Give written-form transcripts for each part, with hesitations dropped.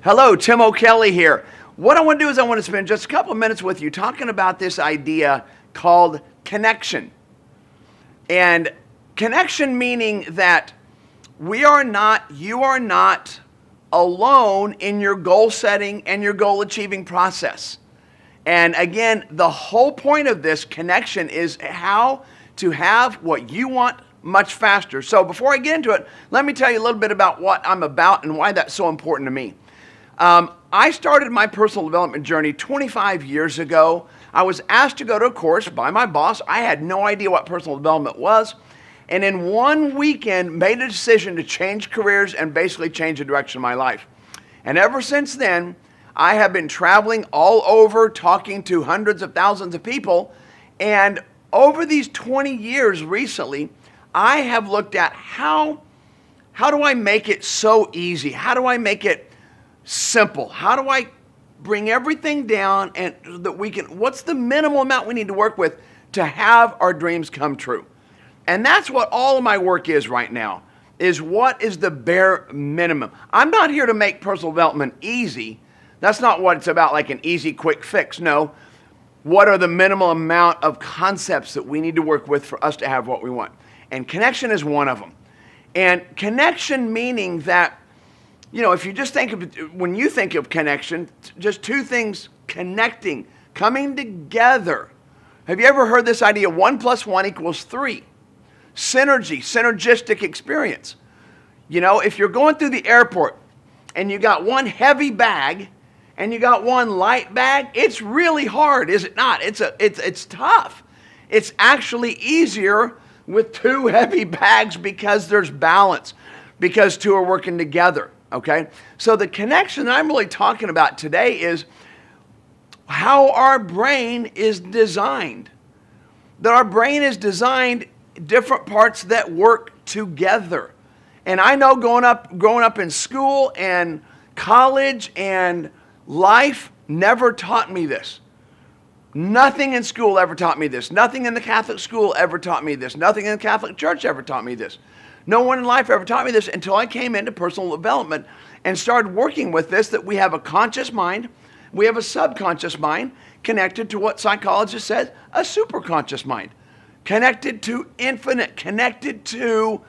Hello, Tim O'Kelly here. What I want to do is I want to spend just a couple of minutes with you talking about this idea called connection. And connection meaning that you are not alone in your goal setting and your goal achieving process. And again, the whole point of this connection is how to have what you want much faster. So before I get into it, let me tell you a little bit about what I'm about and why that's so important to me. I started my personal development journey 25 years ago. I was asked to go to a course by my boss. I had no idea what personal development was. And in one weekend, made a decision to change careers and basically change the direction of my life. And ever since then, I have been traveling all over, talking to hundreds of thousands of people. And over these 20 years recently, I have looked at how do I make it so easy? How do I make it simple? How do I bring everything down and that what's the minimal amount we need to work with to have our dreams come true? And that's what all of my work is right now, is what is the bare minimum. I'm not here to make personal development easy. That's not what it's about, like an easy, quick fix. No. What are the minimal amount of concepts that we need to work with for us to have what we want? And connection is one of them. And connection meaning that, if you just when you think of connection, just two things connecting, coming together. Have you ever heard this idea, 1 + 1 = 3? Synergistic experience. If you're going through the airport and you got one heavy bag and you got one light bag, it's really hard, is it not? It's tough. It's actually easier with two heavy bags because there's balance, because two are working together. Okay, so the connection that I'm really talking about today is how our brain is designed. That our brain is designed different parts that work together. And I know growing up in school and college and life never taught me this. Nothing in school ever taught me this. Nothing in the Catholic school ever taught me this. Nothing in the Catholic church ever taught me this. No one in life ever taught me this until I came into personal development and started working with this, that we have a conscious mind, we have a subconscious mind connected to what psychologists said, a superconscious mind, connected to infinite, connected to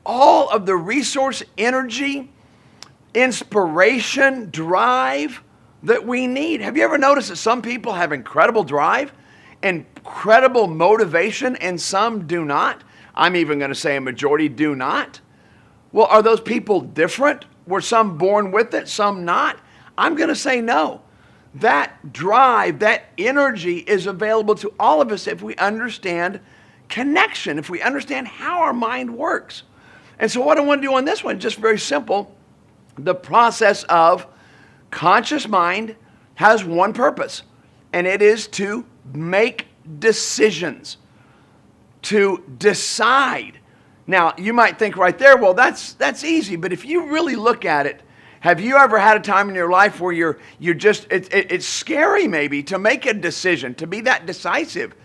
all of the resource, energy, inspiration, drive that we need. Have you ever noticed that some people have incredible drive, incredible motivation, and some do not? I'm even going to say a majority do not. Well, are those people different? Were some born with it, some not? I'm going to say no. That drive, that energy is available to all of us if we understand connection, if we understand how our mind works. And so what I want to do on this one, just very simple, the process of conscious mind has one purpose, and it is to make decisions. To decide. Now, you might think right there, well, that's easy. But if you really look at it, have you ever had a time in your life where you're just, it's scary maybe to make a decision, to be that decisive,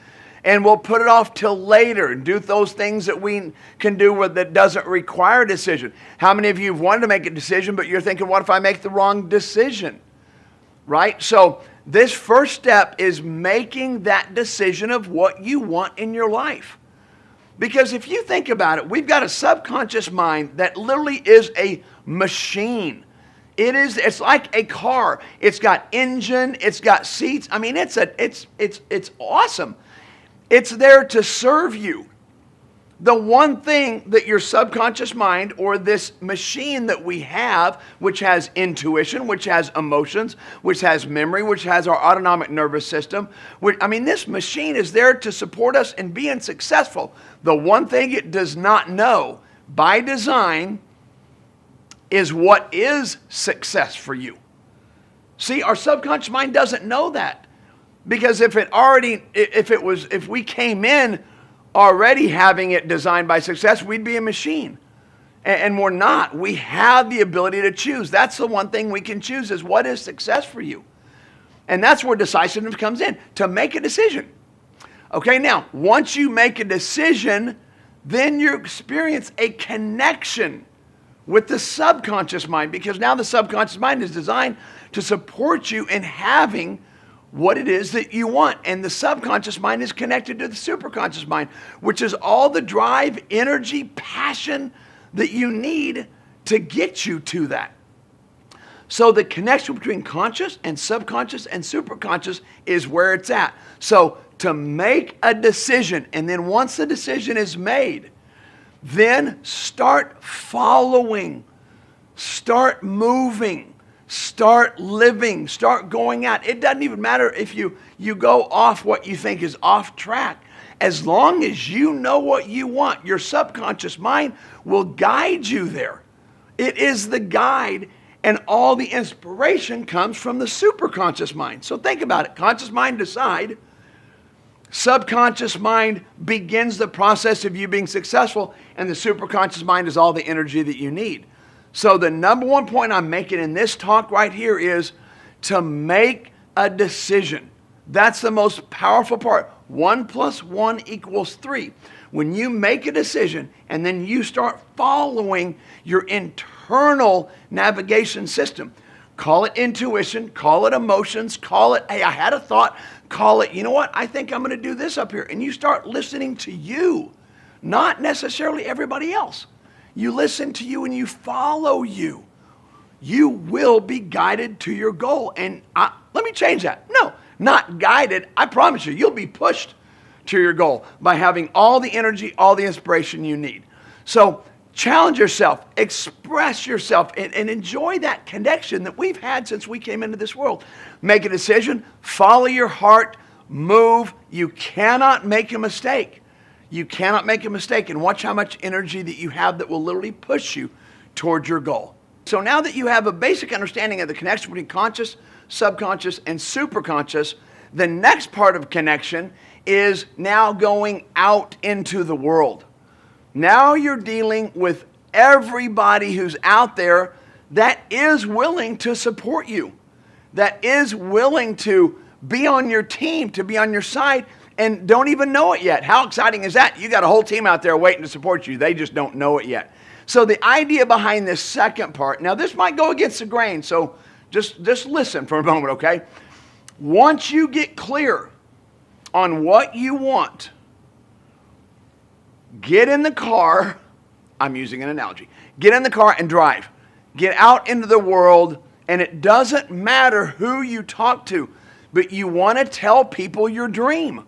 and we'll put it off till later and do those things that we can do that doesn't require a decision. How many of you have wanted to make a decision, but you're thinking, what if I make the wrong decision? Right? So this first step is making that decision of what you want in your life. Because if you think about it, we've got a subconscious mind that literally is a machine. It's like a car. It's got engine, it's got seats. I mean, it's awesome. It's there to serve you. The one thing that your subconscious mind, or this machine that we have, which has intuition, which has emotions, which has memory, which has our autonomic nervous system, this machine is there to support us in being successful. The one thing it does not know by design is what is success for you. See, our subconscious mind doesn't know that, because if we came in already having it designed by success, we'd be a machine. And we're not. We have the ability to choose. That's the one thing we can choose, is what is success for you. And that's where decisiveness comes in, to make a decision. Okay, now, once you make a decision, then you experience a connection with the subconscious mind, because now the subconscious mind is designed to support you in having what it is that you want. And the subconscious mind is connected to the superconscious mind, which is all the drive, energy, passion that you need to get you to that. So the connection between conscious and subconscious and superconscious is where it's at. So to make a decision, and then once the decision is made, then start following, start moving, start living, start going out. It doesn't even matter if you go off what you think is off track. As long as you know what you want, your subconscious mind will guide you there. It is the guide, and all the inspiration comes from the superconscious mind. So think about it. Conscious mind decide. Subconscious mind begins the process of you being successful, and the superconscious mind is all the energy that you need. So the number one point I'm making in this talk right here is to make a decision. That's the most powerful part. 1 + 1 = 3. When you make a decision and then you start following your internal navigation system, call it intuition, call it emotions, call it, hey, I had a thought, call it, you know what, I think I'm going to do this up here. And you start listening to you, not necessarily everybody else. You listen to you and you follow you. You will be guided to your goal. And let me change that. No, not guided. I promise you, you'll be pushed to your goal by having all the energy, all the inspiration you need. So challenge yourself, express yourself, and enjoy that connection that we've had since we came into this world. Make a decision, follow your heart, move. You cannot make a mistake. You cannot make a mistake, and watch how much energy that you have that will literally push you towards your goal. So now that you have a basic understanding of the connection between conscious, subconscious, and superconscious, the next part of connection is now going out into the world. Now you're dealing with everybody who's out there that is willing to support you, that is willing to be on your team, to be on your side, and don't even know it yet. How exciting is that? You got a whole team out there waiting to support you. They just don't know it yet. So the idea behind this second part, now this might go against the grain, so just listen for a moment, okay? Once you get clear on what you want, get in the car. I'm using an analogy. Get in the car and drive. Get out into the world, and it doesn't matter who you talk to, but you want to tell people your dream.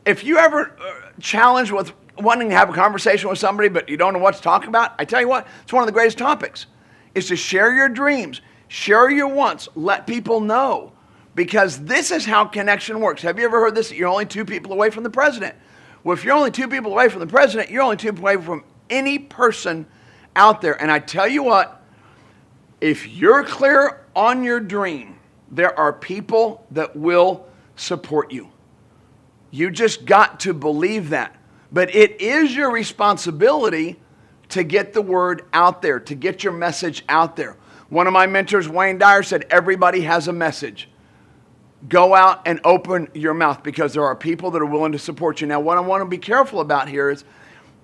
If you ever challenge with wanting to have a conversation with somebody, but you don't know what to talk about, I tell you what, it's one of the greatest topics, is to share your dreams, share your wants, let people know. Because this is how connection works. Have you ever heard this, that you're only 2 people away from the president? Well, if you're only 2 people away from the president, you're only 2 people away from any person out there. And I tell you what, if you're clear on your dream, there are people that will support you. You just got to believe that. But it is your responsibility to get the word out there, to get your message out there. One of my mentors, Wayne Dyer, said, everybody has a message. Go out and open your mouth, because there are people that are willing to support you. Now, what I want to be careful about here is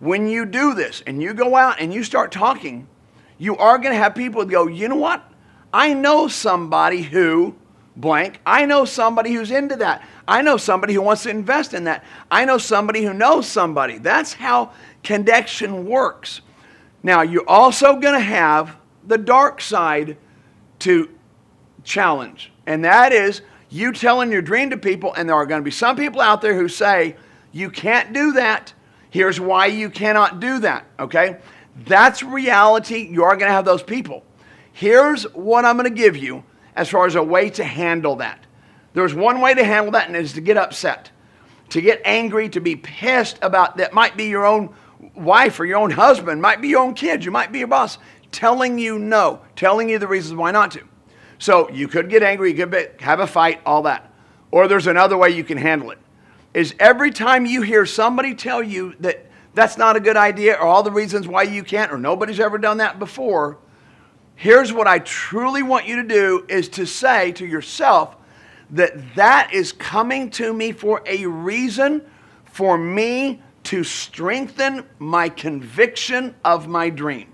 when you do this and you go out and you start talking, you are going to have people that go, you know what? I know somebody who blank. I know somebody who's into that. I know somebody who wants to invest in that. I know somebody who knows somebody. That's how connection works. Now, you're also going to have the dark side to challenge, and that is you telling your dream to people, and there are going to be some people out there who say, you can't do that. Here's why you cannot do that, okay? That's reality. You are going to have those people. Here's what I'm going to give you as far as a way to handle that. There's one way to handle that, and it is to get upset, to get angry, to be pissed about that. Might be your own wife or your own husband, might be your own kids, you might be your boss, telling you no, telling you the reasons why not to. So you could get angry, you could have a fight, all that. Or there's another way you can handle it, is every time you hear somebody tell you that that's not a good idea, or all the reasons why you can't, or nobody's ever done that before, here's what I truly want you to do, is to say to yourself that that is coming to me for a reason, for me to strengthen my conviction of my dream.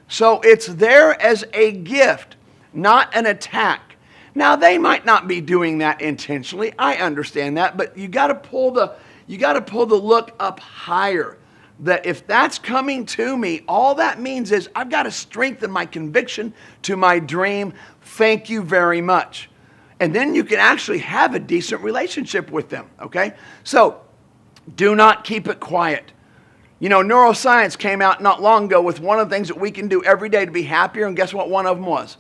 So it's there as a gift, not an attack. Now, they might not be doing that intentionally. I understand that, but you got to pull the look up higher. That if that's coming to me, all that means is I've got to strengthen my conviction to my dream. Thank you very much. And then you can actually have a decent relationship with them, okay? So, do not keep it quiet. You know, neuroscience came out not long ago with one of the things that we can do every day to be happier, and guess what one of them was?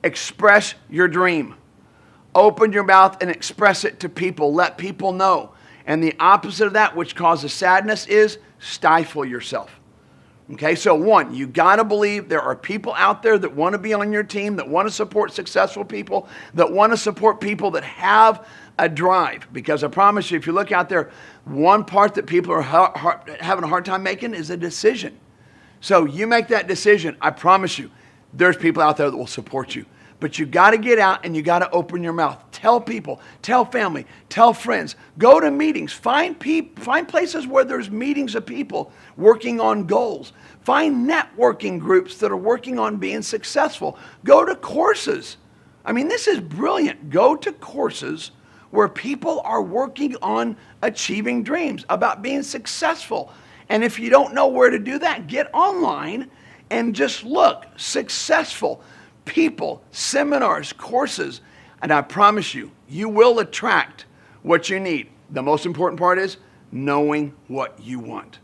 Express your dream. Open your mouth and express it to people. Let people know. And the opposite of that, which causes sadness, is stifle yourself. Okay, so one, you got to believe there are people out there that want to be on your team, that want to support successful people, that want to support people that have a drive. Because I promise you, if you look out there, one part that people are having a hard time making is a decision. So you make that decision, I promise you, there's people out there that will support you. But you got to get out and you got to open your mouth. Tell people, tell family, tell friends. Go to meetings. Find places where there's meetings of people working on goals. Find networking groups that are working on being successful. Go to courses. I mean, this is brilliant. Go to courses where people are working on achieving dreams, about being successful. And if you don't know where to do that, get online and just look. Successful people, seminars, courses, and I promise you, you will attract what you need. The most important part is knowing what you want.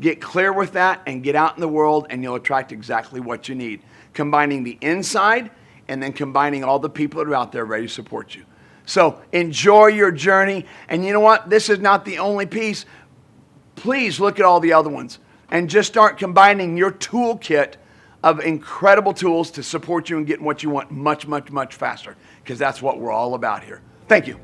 Get clear with that and get out in the world and you'll attract exactly what you need. Combining the inside and then combining all the people that are out there ready to support you. So enjoy your journey. And you know what? This is not the only piece. Please look at all the other ones and just start combining your toolkit of incredible tools to support you in getting what you want much, much, much faster, because that's what we're all about here. Thank you.